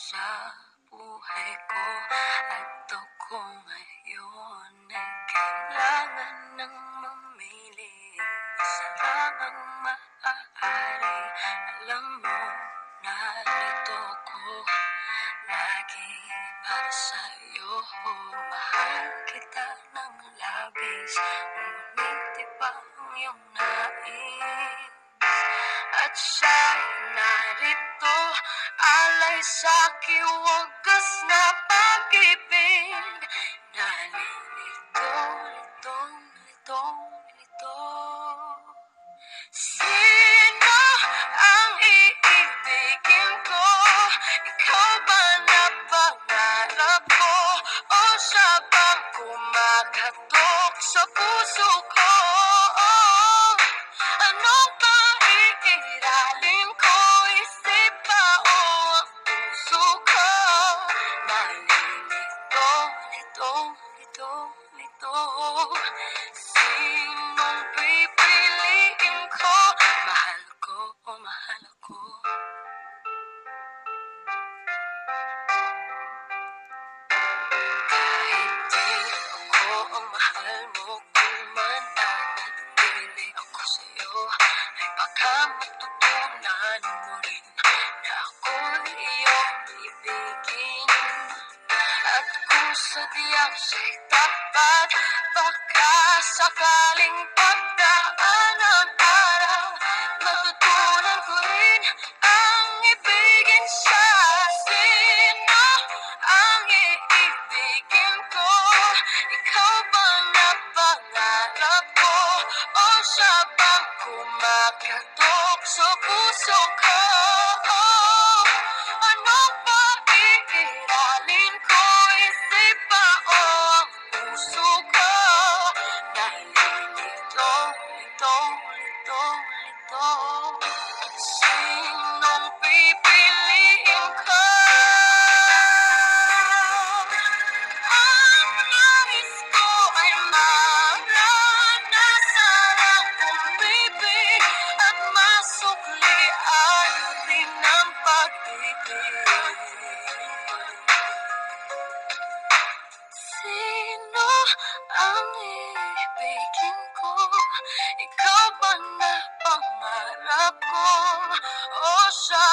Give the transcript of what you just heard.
sa buhay ko at ako ngayon ay kailangan ng mamili. Isa lang ang maaari, alam mo, narito ko lagi para sa'yo. Mahal kita ng labis, ngunit iba ang iyong nais. At siya'y narito, alay sa'king wagas na pag-ibig. Nalilito, lito. Sino ang iibigin ko? Ikaw ba na pangarap ko? O siya bang kumakatok sa puso ko? Anong pag-iiralin ko? Isip ba o ang puso ko? Nalilito, lito. Sinong pipiliin ko? Mahal ko o mahal ako? Kahit di ako ang mahal mo, kung mananatili ako sa'yo, ay baka matutunan mo rin na ako'y iyong ibigin. At kung sadyang siya'y tapat, baka sakaling pagdaan ng araw, matutunan ko rin ang ibigin siya. Sino ang iibigin ko? Ikaw bang napangarap ko? O siya bang kumakatok sa puso ko? Anong pag-iiralin ko? Isip ba o ang puso ko? Nalilito, lito. Sinong pipiliin ko? Ang nais ko ay maranasan ang umibig at masukli ang din ng pag-ibig. Sino ang iibigin ko? Ikaw ba na pangarap ko? O siya